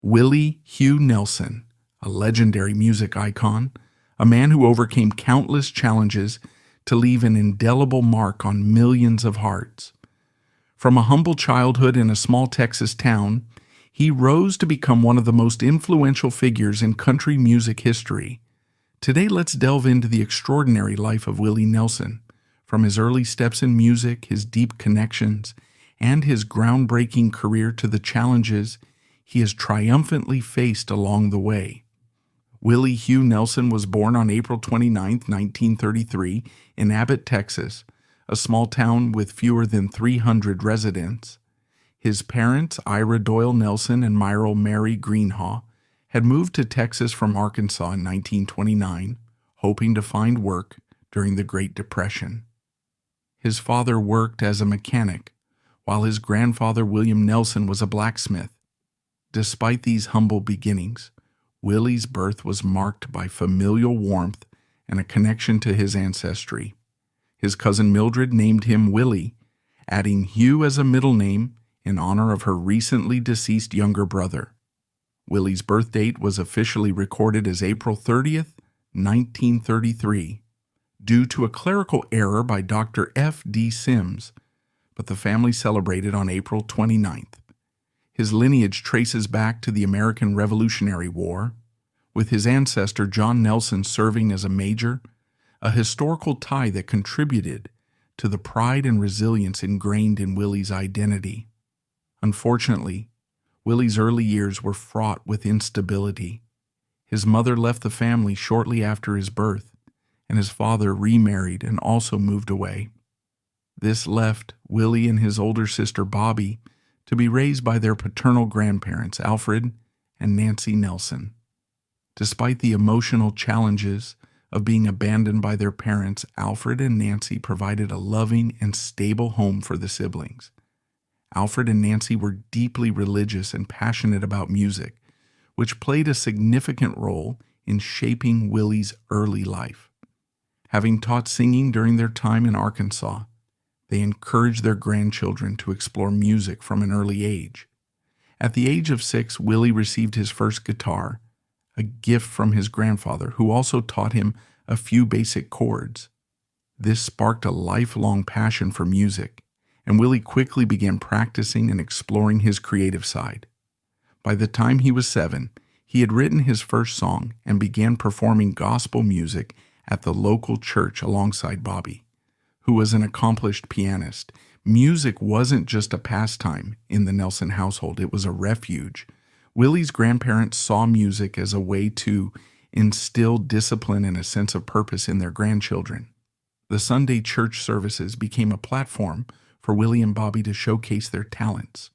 Willie Hugh Nelson, a legendary music icon, a man who overcame countless challenges to leave an indelible mark on millions of hearts. From a humble childhood in a small Texas town, he rose to become one of the most influential figures in country music history. Today, let's delve into the extraordinary life of Willie Nelson, from his early steps in music, his deep connections, and his groundbreaking career to the challenges he has triumphantly faced along the way. Willie Hugh Nelson was born on April 29, 1933, in Abbott, Texas, a small town with fewer than 300 residents. His parents, Ira Doyle Nelson and Myral Mary Greenhaw, had moved to Texas from Arkansas in 1929, hoping to find work during the Great Depression. His father worked as a mechanic, while his grandfather, William Nelson, was a blacksmith. Despite these humble beginnings, Willie's birth was marked by familial warmth and a connection to his ancestry. His cousin Mildred named him Willie, adding Hugh as a middle name in honor of her recently deceased younger brother. Willie's birth date was officially recorded as April 30th, 1933, due to a clerical error by Dr. F.D. Sims, but the family celebrated on April 29th. His lineage traces back to the American Revolutionary War, with his ancestor John Nelson serving as a major, a historical tie that contributed to the pride and resilience ingrained in Willie's identity. Unfortunately, Willie's early years were fraught with instability. His mother left the family shortly after his birth, and his father remarried and also moved away. This left Willie and his older sister Bobby to be raised by their paternal grandparents, Alfred and Nancy Nelson. Despite the emotional challenges of being abandoned by their parents, Alfred and Nancy provided a loving and stable home for the siblings. Alfred and Nancy were deeply religious and passionate about music, which played a significant role in shaping Willie's early life. Having taught singing during their time in Arkansas, they encouraged their grandchildren to explore music from an early age. At the age of 6, Willie received his first guitar, a gift from his grandfather, who also taught him a few basic chords. This sparked a lifelong passion for music, and Willie quickly began practicing and exploring his creative side. By the time he was 7, he had written his first song and began performing gospel music at the local church alongside Bobby, who was an accomplished pianist. Music wasn't just a pastime in the Nelson household, it was a refuge. Willie's grandparents saw music as a way to instill discipline and a sense of purpose in their grandchildren. The Sunday church services became a platform for Willie and Bobby to showcase their talents,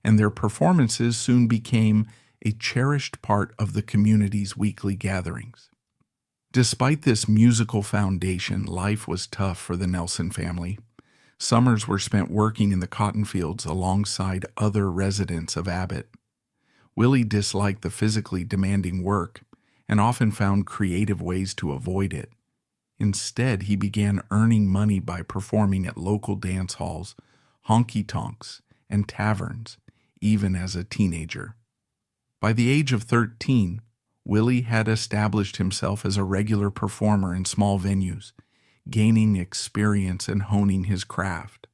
and their performances soon became a cherished part of the community's weekly gatherings. Despite this musical foundation, life was tough for the Nelson family. Summers were spent working in the cotton fields alongside other residents of Abbott. Willie disliked the physically demanding work and often found creative ways to avoid it. Instead, he began earning money by performing at local dance halls, honky-tonks, and taverns, even as a teenager. By the age of 13, Willie had established himself as a regular performer in small venues, gaining experience and honing his craft.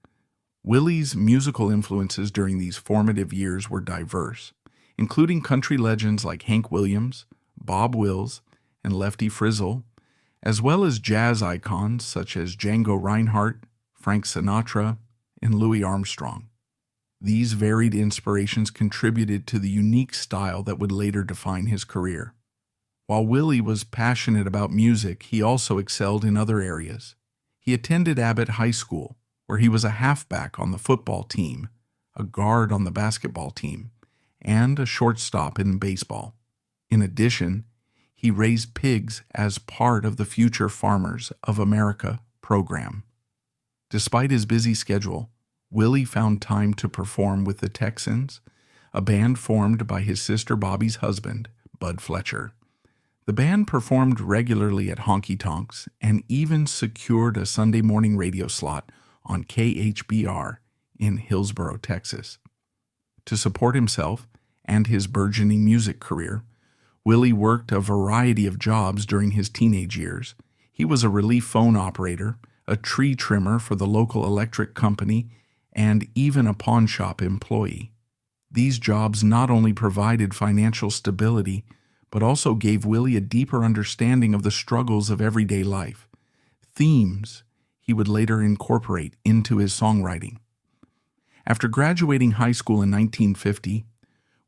Willie's musical influences during these formative years were diverse, including country legends like Hank Williams, Bob Wills, and Lefty Frizzle, as well as jazz icons such as Django Reinhardt, Frank Sinatra, and Louis Armstrong. These varied inspirations contributed to the unique style that would later define his career. While Willie was passionate about music, he also excelled in other areas. He attended Abbott High School, where he was a halfback on the football team, a guard on the basketball team, and a shortstop in baseball. In addition, he raised pigs as part of the Future Farmers of America program. Despite his busy schedule, Willie found time to perform with the Texans, a band formed by his sister Bobby's husband, Bud Fletcher. The band performed regularly at honky-tonks and even secured a Sunday morning radio slot on KHBR in Hillsboro, Texas. To support himself and his burgeoning music career, Willie worked a variety of jobs during his teenage years. He was a relief phone operator, a tree trimmer for the local electric company, and even a pawn shop employee. These jobs not only provided financial stability, but also gave Willie a deeper understanding of the struggles of everyday life, themes he would later incorporate into his songwriting. After graduating high school in 1950,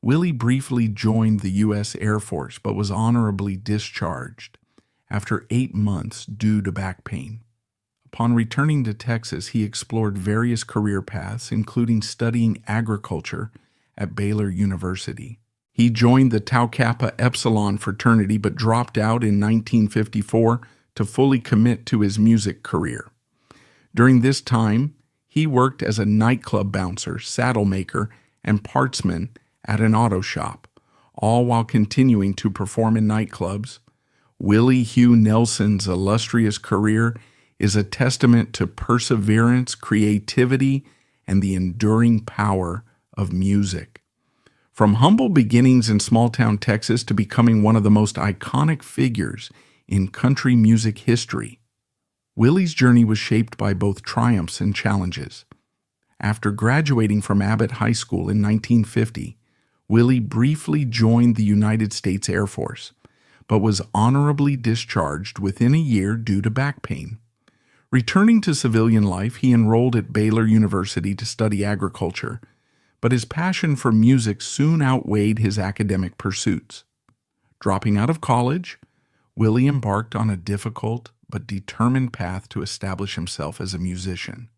Willie briefly joined the U.S. Air Force but was honorably discharged after 8 months due to back pain. Upon returning to Texas, he explored various career paths, including studying agriculture at Baylor University. He joined the Tau Kappa Epsilon fraternity but dropped out in 1954 to fully commit to his music career. During this time, he worked as a nightclub bouncer, saddle maker, and partsman at an auto shop, all while continuing to perform in nightclubs. Willie Hugh Nelson's illustrious career is a testament to perseverance, creativity, and the enduring power of music. From humble beginnings in small-town Texas to becoming one of the most iconic figures in country music history, Willie's journey was shaped by both triumphs and challenges. After graduating from Abbott High School in 1950, Willie briefly joined the United States Air Force, but was honorably discharged within a year due to back pain. Returning to civilian life, he enrolled at Baylor University to study agriculture, but his passion for music soon outweighed his academic pursuits. Dropping out of college, Willie embarked on a difficult but determined path to establish himself as a musician.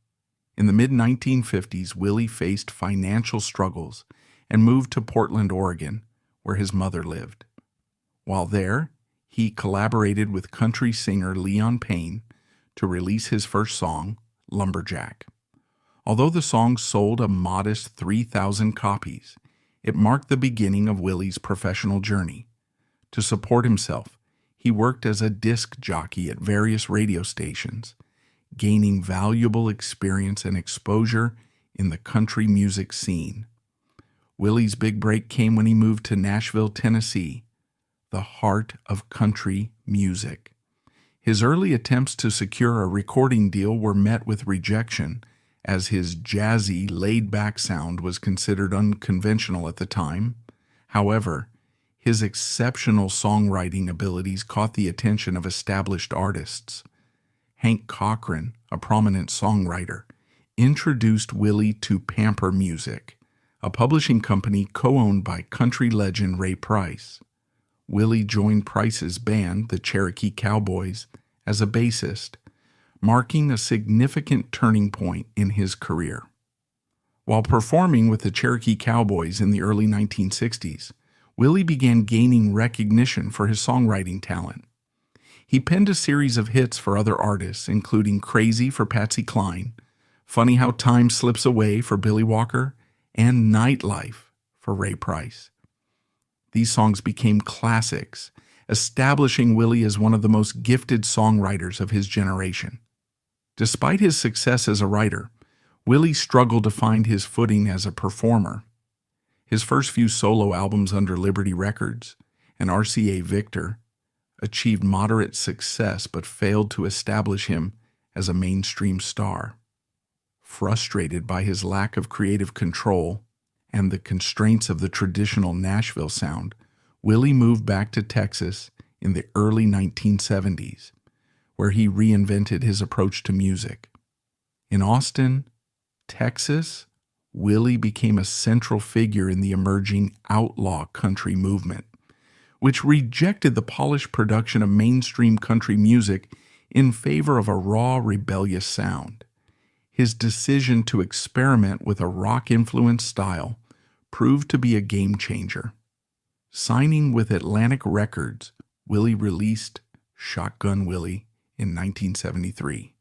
In the mid-1950s, Willie faced financial struggles and moved to Portland, Oregon, where his mother lived. While there, he collaborated with country singer Leon Payne to release his first song, Lumberjack. Although the song sold a modest 3,000 copies, it marked the beginning of Willie's professional journey. To support himself, he worked as a disc jockey at various radio stations, gaining valuable experience and exposure in the country music scene. Willie's big break came when he moved to Nashville, Tennessee, the heart of country music. His early attempts to secure a recording deal were met with rejection, as his jazzy, laid-back sound was considered unconventional at the time. However, his exceptional songwriting abilities caught the attention of established artists. Hank Cochran, a prominent songwriter, introduced Willie to Pamper Music, a publishing company co-owned by country legend Ray Price. Willie joined Price's band, the Cherokee Cowboys, as a bassist, marking a significant turning point in his career. While performing with the Cherokee Cowboys in the early 1960s, Willie began gaining recognition for his songwriting talent. He penned a series of hits for other artists, including Crazy for Patsy Cline, Funny How Time Slips Away for Billy Walker, and Nightlife for Ray Price. These songs became classics, establishing Willie as one of the most gifted songwriters of his generation. Despite his success as a writer, Willie struggled to find his footing as a performer. His first few solo albums under Liberty Records and RCA Victor achieved moderate success but failed to establish him as a mainstream star. Frustrated by his lack of creative control and the constraints of the traditional Nashville sound, Willie moved back to Texas in the early 1970s, where he reinvented his approach to music. In Austin, Texas, Willie became a central figure in the emerging outlaw country movement, which rejected the polished production of mainstream country music in favor of a raw, rebellious sound. His decision to experiment with a rock-influenced style proved to be a game-changer. Signing with Atlantic Records, Willie released Shotgun Willie in 1973,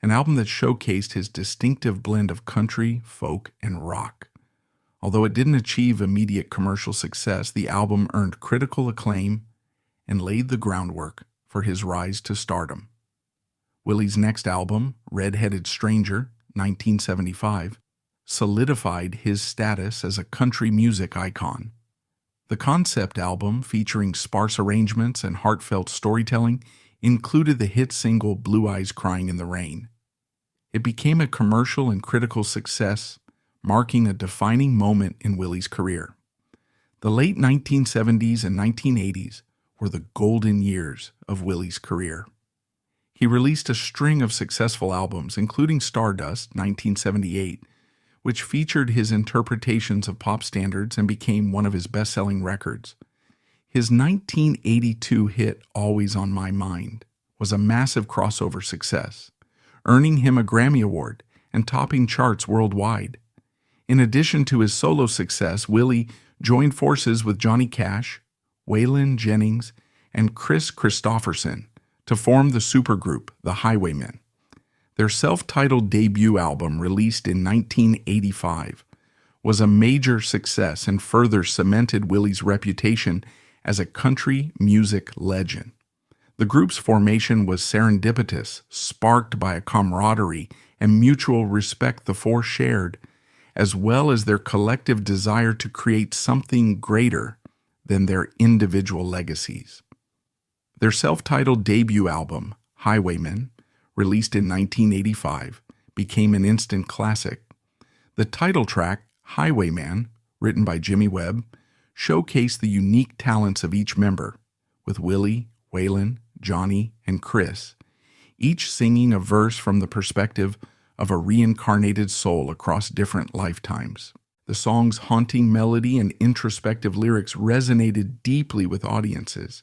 an album that showcased his distinctive blend of country, folk, and rock. Although it didn't achieve immediate commercial success, the album earned critical acclaim and laid the groundwork for his rise to stardom. Willie's next album, Red-Headed Stranger, 1975, solidified his status as a country music icon. The concept album, featuring sparse arrangements and heartfelt storytelling, included the hit single Blue Eyes Crying in the Rain. It became a commercial and critical success, marking a defining moment in Willie's career. The late 1970s and 1980s were the golden years of Willie's career. He released a string of successful albums, including Stardust, 1978, which featured his interpretations of pop standards and became one of his best-selling records. His 1982 hit, Always on My Mind, was a massive crossover success, earning him a Grammy Award and topping charts worldwide. In addition to his solo success, Willie joined forces with Johnny Cash, Waylon Jennings, and Chris Christopherson to form the supergroup, the Highwaymen. Their self-titled debut album, released in 1985, was a major success and further cemented Willie's reputation as a country music legend. The group's formation was serendipitous, sparked by a camaraderie and mutual respect the four shared, as well as their collective desire to create something greater than their individual legacies. Their self-titled debut album, Highwaymen, released in 1985, became an instant classic. The title track, Highwayman, written by Jimmy Webb, showcased the unique talents of each member, with Willie, Waylon, Johnny, and Chris, each singing a verse from the perspective of a reincarnated soul across different lifetimes. The song's haunting melody and introspective lyrics resonated deeply with audiences,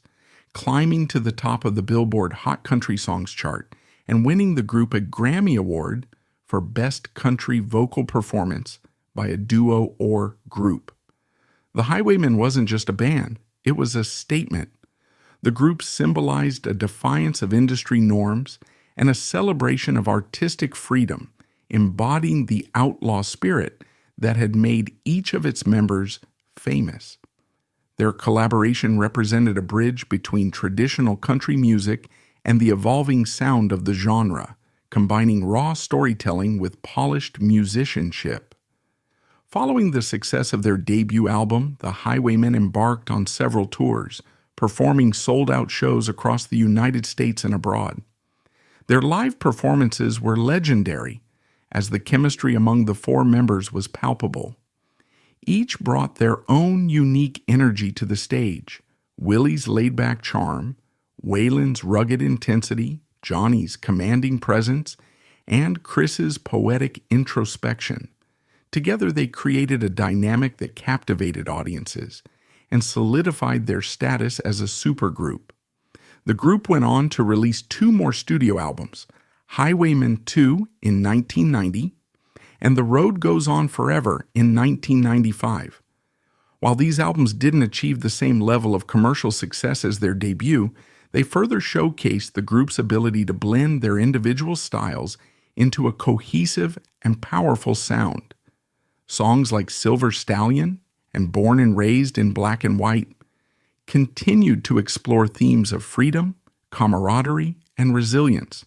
climbing to the top of the Billboard Hot Country Songs chart and winning the group a Grammy Award for Best Country Vocal Performance by a Duo or Group. The Highwaymen wasn't just a band, it was a statement. The group symbolized a defiance of industry norms and a celebration of artistic freedom, embodying the outlaw spirit that had made each of its members famous. Their collaboration represented a bridge between traditional country music and the evolving sound of the genre, combining raw storytelling with polished musicianship. Following the success of their debut album, the Highwaymen embarked on several tours, performing sold-out shows across the United States and abroad. Their live performances were legendary, as the chemistry among the four members was palpable. Each brought their own unique energy to the stage: Willie's laid-back charm, Waylon's rugged intensity, Johnny's commanding presence, and Chris's poetic introspection. Together they created a dynamic that captivated audiences and solidified their status as a supergroup. The group went on to release 2 more studio albums, Highwaymen 2 in 1990 and The Road Goes On Forever in 1995. While these albums didn't achieve the same level of commercial success as their debut, they further showcased the group's ability to blend their individual styles into a cohesive and powerful sound. Songs like Silver Stallion and Born and Raised in Black and White continued to explore themes of freedom, camaraderie, and resilience,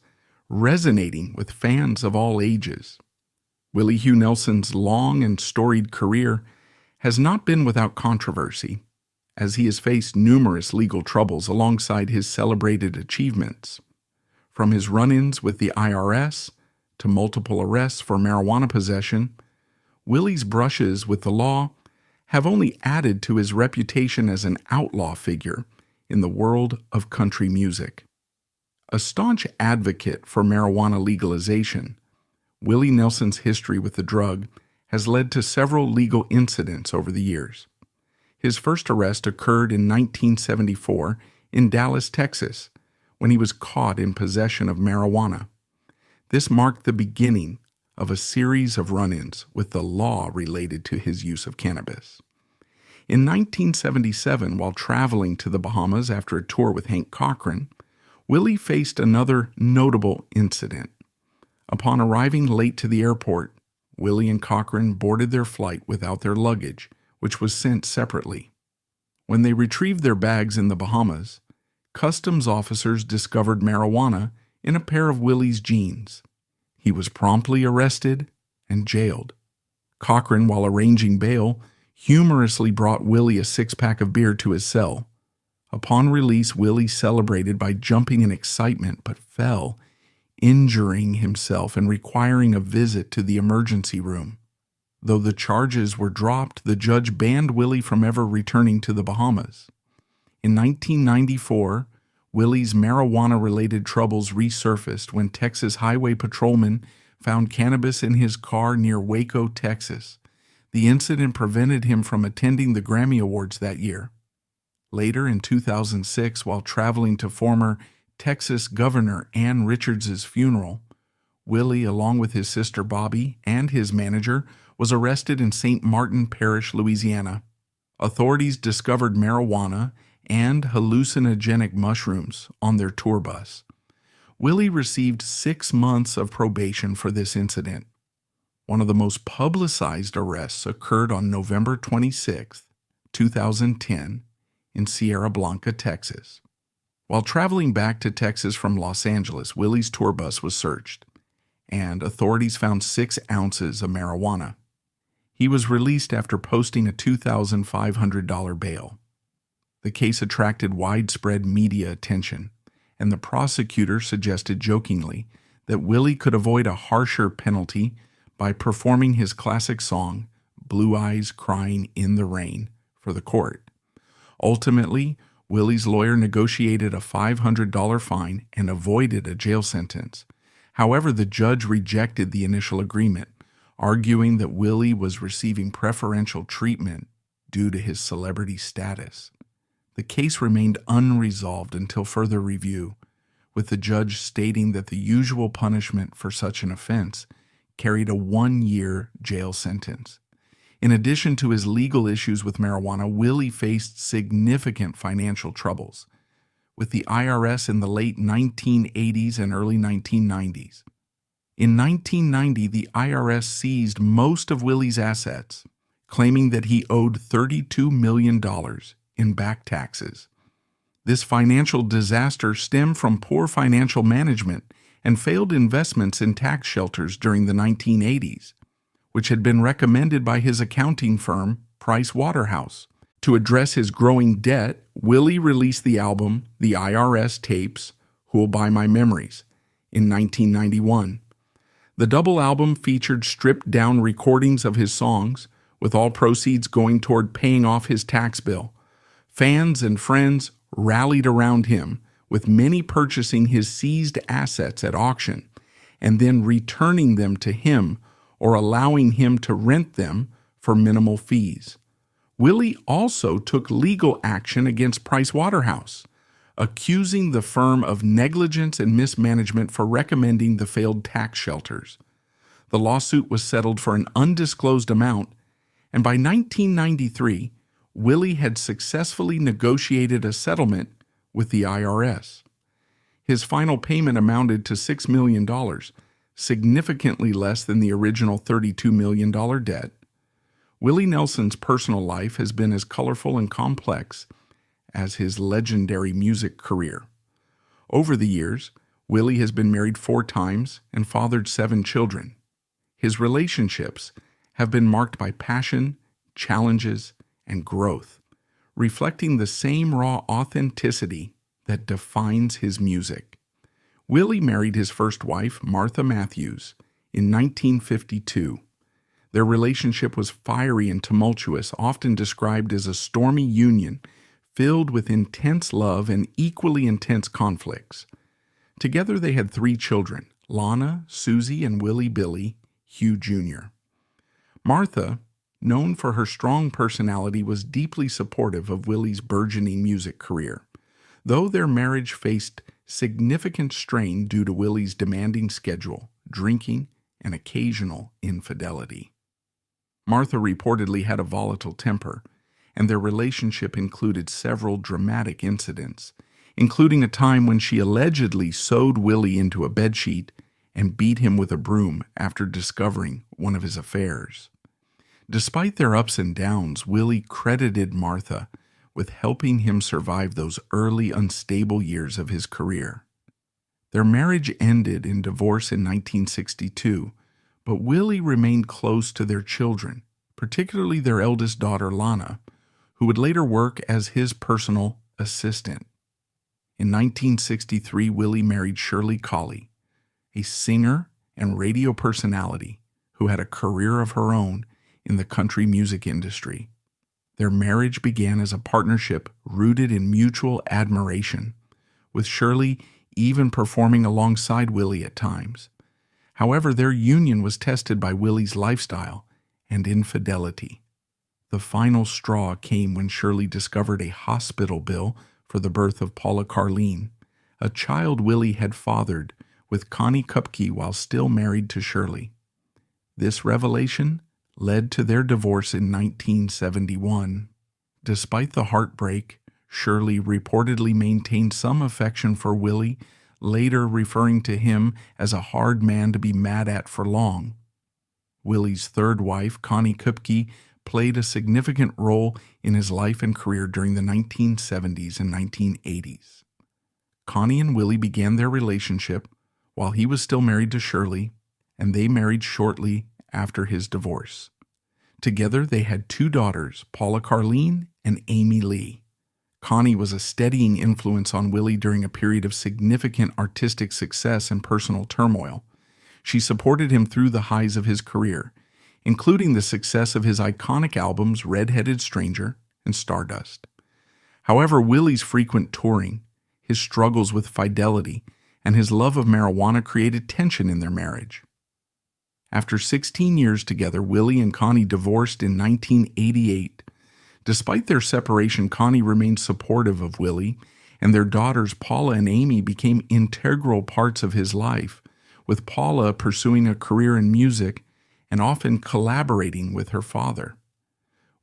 resonating with fans of all ages. Willie Hugh Nelson's long and storied career has not been without controversy, as he has faced numerous legal troubles alongside his celebrated achievements. From his run-ins with the IRS to multiple arrests for marijuana possession, Willie's brushes with the law have only added to his reputation as an outlaw figure in the world of country music. A staunch advocate for marijuana legalization, Willie Nelson's history with the drug has led to several legal incidents over the years. His first arrest occurred in 1974 in Dallas, Texas, when he was caught in possession of marijuana. This marked the beginning of a series of run-ins with the law related to his use of cannabis. In 1977, while traveling to the Bahamas after a tour with Hank Cochran, Willie faced another notable incident. Upon arriving late to the airport, Willie and Cochran boarded their flight without their luggage, which was sent separately. When they retrieved their bags in the Bahamas, customs officers discovered marijuana in a pair of Willie's jeans. He was promptly arrested and jailed. Cochran, while arranging bail, humorously brought Willie a six-pack of beer to his cell. Upon release, Willie celebrated by jumping in excitement, but fell, injuring himself and requiring a visit to the emergency room. Though the charges were dropped, the judge banned Willie from ever returning to the Bahamas. In 1994, Willie's marijuana-related troubles resurfaced when Texas highway patrolmen found cannabis in his car near Waco, Texas. The incident prevented him from attending the Grammy Awards that year. Later, in 2006, while traveling to former Texas Governor Ann Richards' funeral, Willie, along with his sister Bobby and his manager, was arrested in St. Martin Parish, Louisiana. Authorities discovered marijuana and hallucinogenic mushrooms on their tour bus. Willie received 6 months of probation for this incident. One of the most publicized arrests occurred on November 26, 2010, in Sierra Blanca, Texas. While traveling back to Texas from Los Angeles, Willie's tour bus was searched, and authorities found 6 ounces of marijuana. He was released after posting a $2,500 bail. The case attracted widespread media attention, and the prosecutor suggested jokingly that Willie could avoid a harsher penalty by performing his classic song, Blue Eyes Crying in the Rain, for the court. Ultimately, Willie's lawyer negotiated a $500 fine and avoided a jail sentence. However, the judge rejected the initial agreement, arguing that Willie was receiving preferential treatment due to his celebrity status. The case remained unresolved until further review, with the judge stating that the usual punishment for such an offense carried a 1-year jail sentence. In addition to his legal issues with marijuana, Willie faced significant financial troubles with the IRS in the late 1980s and early 1990s. In 1990, the IRS seized most of Willie's assets, claiming that he owed $32 million in back taxes. This financial disaster stemmed from poor financial management and failed investments in tax shelters during the 1980s, which had been recommended by his accounting firm, Price Waterhouse. To address his growing debt, Willie released the album The IRS Tapes, Who'll Buy My Memories, in 1991. The double album featured stripped-down recordings of his songs, with all proceeds going toward paying off his tax bill. Fans and friends rallied around him, with many purchasing his seized assets at auction and then returning them to him or allowing him to rent them for minimal fees. Willie also took legal action against Price Waterhouse, accusing the firm of negligence and mismanagement for recommending the failed tax shelters. The lawsuit was settled for an undisclosed amount, and by 1993, Willie had successfully negotiated a settlement with the IRS. His final payment amounted to $6 million, significantly less than the original $32 million debt. Willie Nelson's personal life has been as colorful and complex as his legendary music career. Over the years, Willie has been married 4 times and fathered 7 children. His relationships have been marked by passion, challenges, and growth, reflecting the same raw authenticity that defines his music. Willie married his first wife, Martha Matthews, in 1952. Their relationship was fiery and tumultuous, often described as a stormy union filled with intense love and equally intense conflicts. Together they had 3 children, Lana, Susie, and Willie Billy Hugh Jr. Martha, known for her strong personality, was deeply supportive of Willie's burgeoning music career, though their marriage faced significant strain due to Willie's demanding schedule, drinking, and occasional infidelity. Martha reportedly had a volatile temper, and their relationship included several dramatic incidents, including a time when she allegedly sewed Willie into a bedsheet and beat him with a broom after discovering one of his affairs. Despite their ups and downs, Willie credited Martha with helping him survive those early unstable years of his career. Their marriage ended in divorce in 1962, but Willie remained close to their children, particularly their eldest daughter, Lana, who would later work as his personal assistant. In 1963, Willie married Shirley Collie, a singer and radio personality who had a career of her own in the country music industry. Their marriage began as a partnership rooted in mutual admiration, with Shirley even performing alongside Willie at times. However, their union was tested by Willie's lifestyle and infidelity. The final straw came when Shirley discovered a hospital bill for the birth of Paula Carleen, a child Willie had fathered with Connie Kupke while still married to Shirley. This revelation led to their divorce in 1971. Despite the heartbreak, Shirley reportedly maintained some affection for Willie, later referring to him as a hard man to be mad at for long. Willie's third wife, Connie Kupke, played a significant role in his life and career during the 1970s and 1980s. Connie and Willie began their relationship while he was still married to Shirley, and they married shortly after his divorce. Together, they had two daughters, Paula Carleen and Amy Lee. Connie was a steadying influence on Willie during a period of significant artistic success and personal turmoil. She supported him through the highs of his career, including the success of his iconic albums Red-Headed Stranger and Stardust. However, Willie's frequent touring, his struggles with fidelity, and his love of marijuana created tension in their marriage. After 16 years together, Willie and Connie divorced in 1988. Despite their separation, Connie remained supportive of Willie, and their daughters Paula and Amy became integral parts of his life, with Paula pursuing a career in music and often collaborating with her father.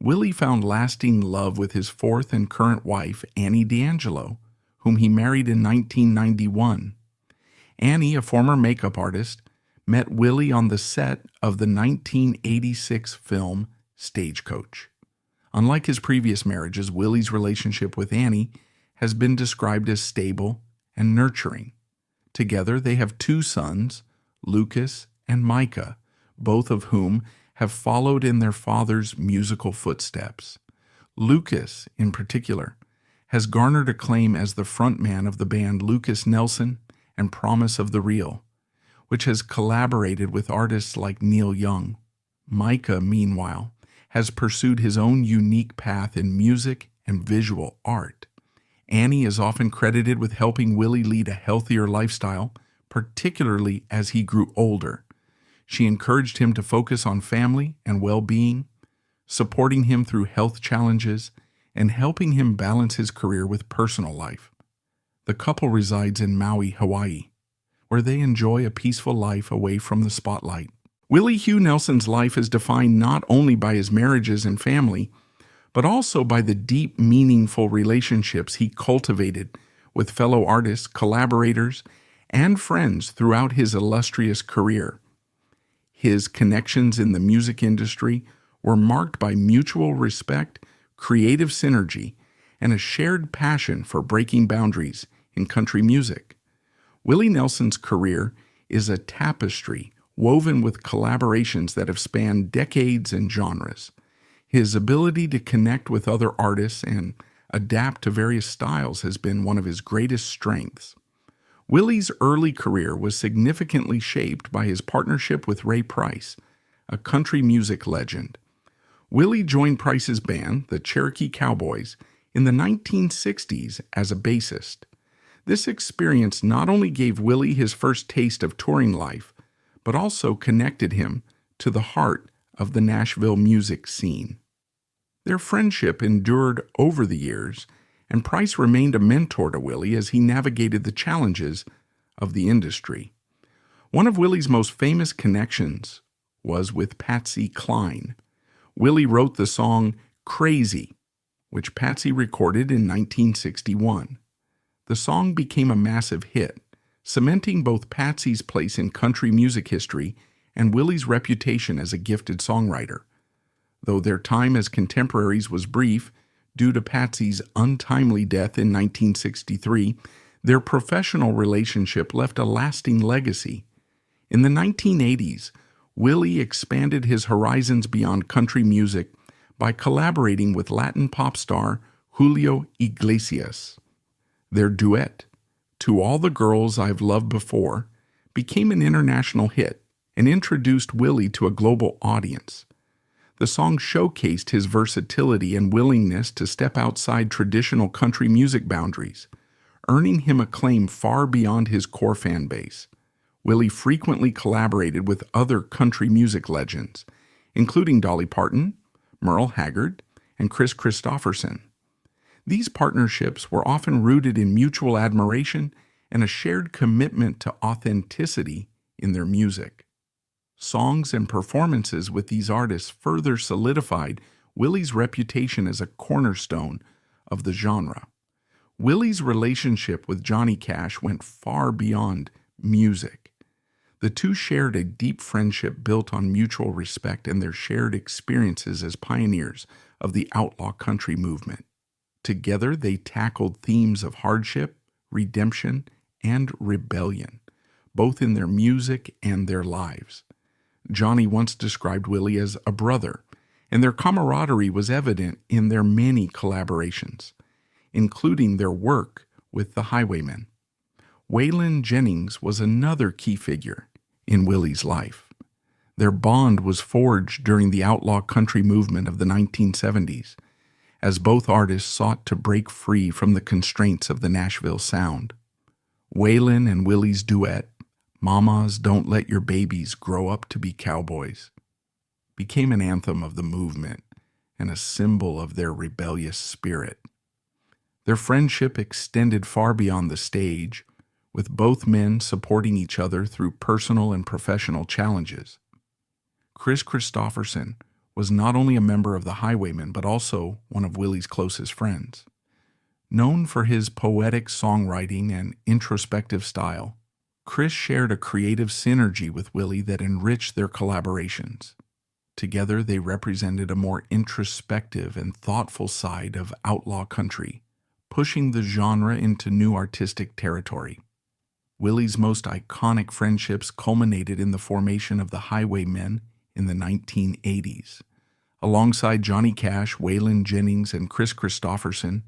Willie found lasting love with his fourth and current wife, Annie D'Angelo, whom he married in 1991. Annie, a former makeup artist, met Willie on the set of the 1986 film Stagecoach. Unlike his previous marriages, Willie's relationship with Annie has been described as stable and nurturing. Together, they have two sons, Lucas and Micah, both of whom have followed in their father's musical footsteps. Lucas, in particular, has garnered acclaim as the frontman of the band Willie Nelson and Promise of the Real, which has collaborated with artists like Neil Young. Micah, meanwhile, has pursued his own unique path in music and visual art. Annie is often credited with helping Willie lead a healthier lifestyle, particularly as he grew older. She encouraged him to focus on family and well-being, supporting him through health challenges, and helping him balance his career with personal life. The couple resides in Maui, Hawaii, where they enjoy a peaceful life away from the spotlight. Willie Hugh Nelson's life is defined not only by his marriages and family, but also by the deep, meaningful relationships he cultivated with fellow artists, collaborators, and friends throughout his illustrious career. His connections in the music industry were marked by mutual respect, creative synergy, and a shared passion for breaking boundaries in country music. Willie Nelson's career is a tapestry woven with collaborations that have spanned decades and genres. His ability to connect with other artists and adapt to various styles has been one of his greatest strengths. Willie's early career was significantly shaped by his partnership with Ray Price, a country music legend. Willie joined Price's band, the Cherokee Cowboys, in the 1960s as a bassist. This experience not only gave Willie his first taste of touring life, but also connected him to the heart of the Nashville music scene. Their friendship endured over the years, and Price remained a mentor to Willie as he navigated the challenges of the industry. One of Willie's most famous connections was with Patsy Cline. Willie wrote the song Crazy, which Patsy recorded in 1961. The song became a massive hit, cementing both Patsy's place in country music history and Willie's reputation as a gifted songwriter. Though their time as contemporaries was brief, due to Patsy's untimely death in 1963, their professional relationship left a lasting legacy. In the 1980s, Willie expanded his horizons beyond country music by collaborating with Latin pop star Julio Iglesias. Their duet, "To All the Girls I've Loved Before," became an international hit and introduced Willie to a global audience. The song showcased his versatility and willingness to step outside traditional country music boundaries, earning him acclaim far beyond his core fan base. Willie frequently collaborated with other country music legends, including Dolly Parton, Merle Haggard, and Kris Kristofferson. These partnerships were often rooted in mutual admiration and a shared commitment to authenticity in their music. Songs and performances with these artists further solidified Willie's reputation as a cornerstone of the genre. Willie's relationship with Johnny Cash went far beyond music. The two shared a deep friendship built on mutual respect and their shared experiences as pioneers of the outlaw country movement. Together, they tackled themes of hardship, redemption, and rebellion, both in their music and their lives. Johnny once described Willie as a brother, and their camaraderie was evident in their many collaborations, including their work with the Highwaymen. Waylon Jennings was another key figure in Willie's life. Their bond was forged during the outlaw country movement of the 1970s, as both artists sought to break free from the constraints of the Nashville sound. Waylon and Willie's duet, "Mamas Don't Let Your Babies Grow Up to Be Cowboys," became an anthem of the movement and a symbol of their rebellious spirit. Their friendship extended far beyond the stage, with both men supporting each other through personal and professional challenges. Kris Kristofferson was not only a member of the Highwaymen, but also one of Willie's closest friends. Known for his poetic songwriting and introspective style, Kris shared a creative synergy with Willie that enriched their collaborations. Together, they represented a more introspective and thoughtful side of outlaw country, pushing the genre into new artistic territory. Willie's most iconic friendships culminated in the formation of the Highwaymen in the 1980s. Alongside Johnny Cash, Waylon Jennings, and Kris Kristofferson,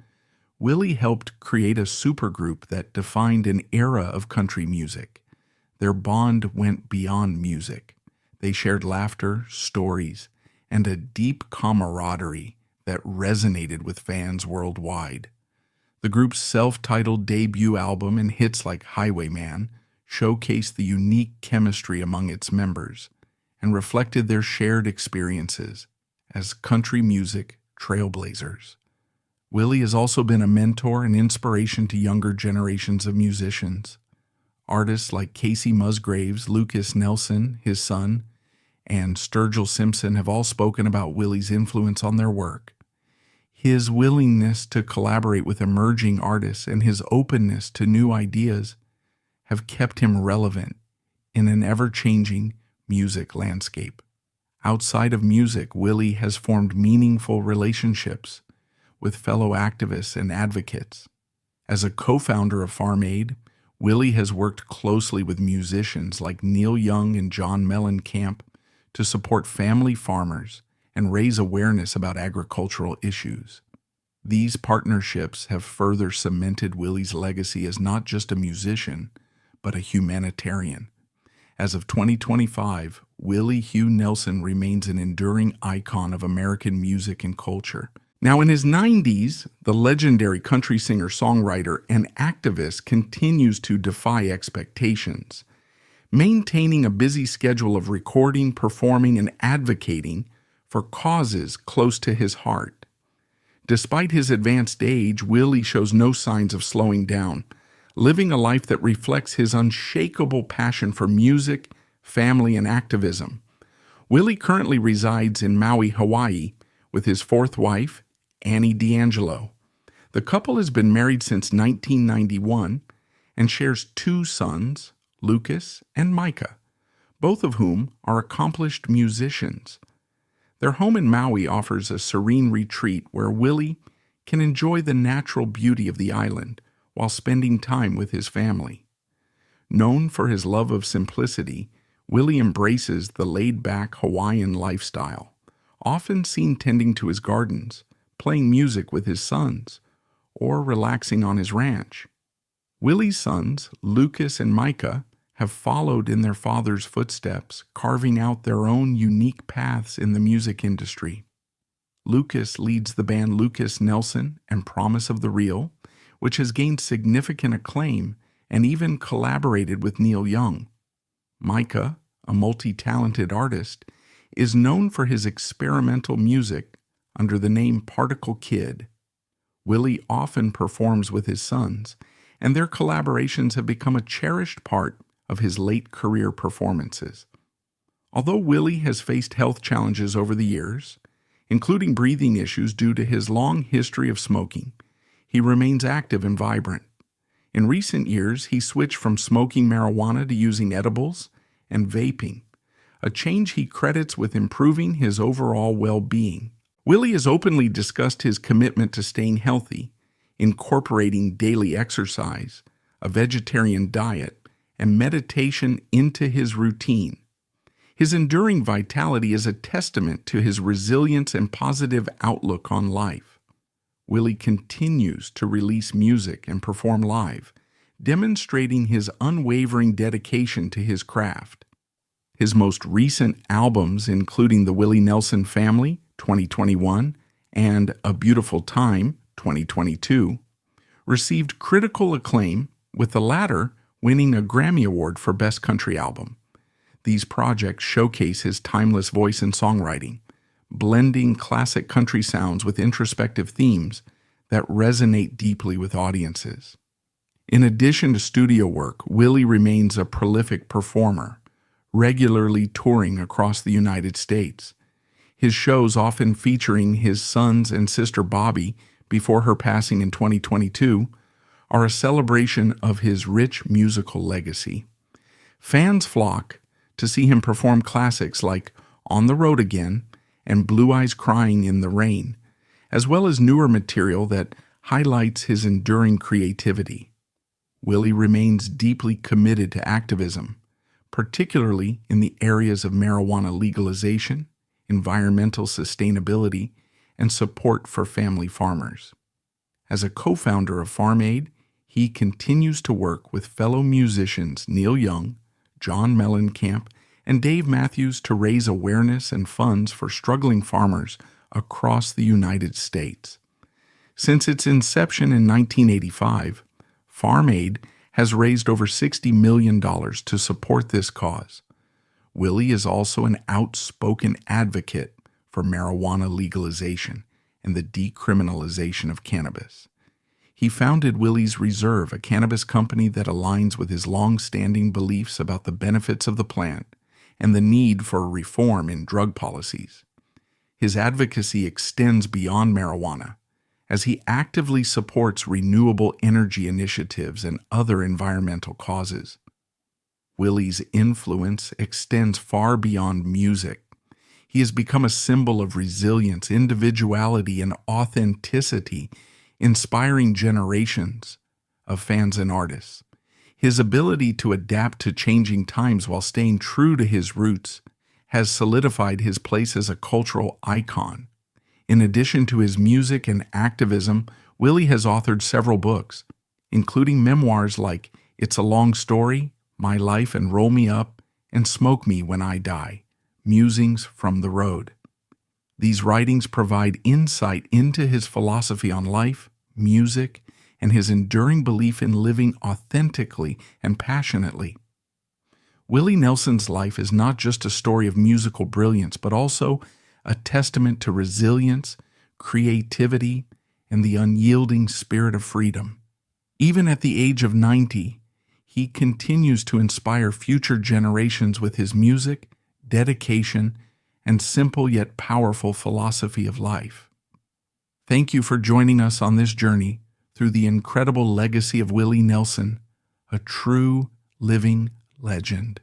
Willie helped create a supergroup that defined an era of country music. Their bond went beyond music. They shared laughter, stories, and a deep camaraderie that resonated with fans worldwide. The group's self-titled debut album and hits like Highwayman showcased the unique chemistry among its members and reflected their shared experiences as country music trailblazers. Willie has also been a mentor and inspiration to younger generations of musicians. Artists like Casey Musgraves, Lucas Nelson, his son, and Sturgill Simpson have all spoken about Willie's influence on their work. His willingness to collaborate with emerging artists and his openness to new ideas have kept him relevant in an ever-changing music landscape. Outside of music, Willie has formed meaningful relationships with fellow activists and advocates. As a co-founder of Farm Aid, Willie has worked closely with musicians like Neil Young and John Mellencamp to support family farmers and raise awareness about agricultural issues. These partnerships have further cemented Willie's legacy as not just a musician, but a humanitarian. As of 2025, Willie Hugh Nelson remains an enduring icon of American music and culture. Now, in his 90s, the legendary country singer-songwriter and activist continues to defy expectations, maintaining a busy schedule of recording, performing, and advocating for causes close to his heart. Despite his advanced age, Willie shows no signs of slowing down, living a life that reflects his unshakable passion for music, family, and activism. Willie currently resides in Maui, Hawaii, with his fourth wife, Annie D'Angelo. The couple has been married since 1991 and shares two sons, Lucas and Micah, both of whom are accomplished musicians. Their home in Maui offers a serene retreat where Willie can enjoy the natural beauty of the island while spending time with his family. Known for his love of simplicity, Willie embraces the laid-back Hawaiian lifestyle, often seen tending to his gardens, playing music with his sons, or relaxing on his ranch. Willie's sons, Lucas and Micah, have followed in their father's footsteps, carving out their own unique paths in the music industry. Lucas leads the band Willie Nelson and Promise of the Real, which has gained significant acclaim and even collaborated with Neil Young. Micah, a multi-talented artist, is known for his experimental music under the name Particle Kid. Willie often performs with his sons, and their collaborations have become a cherished part of his late career performances. Although Willie has faced health challenges over the years, including breathing issues due to his long history of smoking, he remains active and vibrant. In recent years, he switched from smoking marijuana to using edibles and vaping, a change he credits with improving his overall well-being. Willie has openly discussed his commitment to staying healthy, incorporating daily exercise, a vegetarian diet, and meditation into his routine. His enduring vitality is a testament to his resilience and positive outlook on life. Willie continues to release music and perform live, demonstrating his unwavering dedication to his craft. His most recent albums, including The Willie Nelson Family, 2021, and A Beautiful Time, 2022, received critical acclaim, with the latter winning a Grammy Award for Best Country Album. These projects showcase his timeless voice and songwriting, blending classic country sounds with introspective themes that resonate deeply with audiences. In addition to studio work, Willie remains a prolific performer, regularly touring across the United States. His shows, often featuring his sons and sister Bobby before her passing in 2022, are a celebration of his rich musical legacy. Fans flock to see him perform classics like On the Road Again and Blue Eyes Crying in the Rain, as well as newer material that highlights his enduring creativity. Willie remains deeply committed to activism, particularly in the areas of marijuana legalization, environmental sustainability, and support for family farmers. As a co-founder of Farm Aid, he continues to work with fellow musicians Neil Young, John Mellencamp, and Dave Matthews to raise awareness and funds for struggling farmers across the United States. Since its inception in 1985, Farm Aid has raised over $60 million to support this cause. Willie is also an outspoken advocate for marijuana legalization and the decriminalization of cannabis. He founded Willie's Reserve, a cannabis company that aligns with his long-standing beliefs about the benefits of the plant and the need for reform in drug policies. His advocacy extends beyond marijuana, as he actively supports renewable energy initiatives and other environmental causes. Willie's influence extends far beyond music. He has become a symbol of resilience, individuality, and authenticity, inspiring generations of fans and artists. His ability to adapt to changing times while staying true to his roots has solidified his place as a cultural icon. In addition to his music and activism, Willie has authored several books, including memoirs like It's a Long Story, My Life and Roll Me Up, and Smoke Me When I Die, Musings from the Road. These writings provide insight into his philosophy on life, music, and his enduring belief in living authentically and passionately. Willie Nelson's life is not just a story of musical brilliance, but also a testament to resilience, creativity, and the unyielding spirit of freedom. Even at the age of 90, he continues to inspire future generations with his music, dedication, and simple yet powerful philosophy of life. Thank you for joining us on this journey through the incredible legacy of Willie Nelson, a true living legend.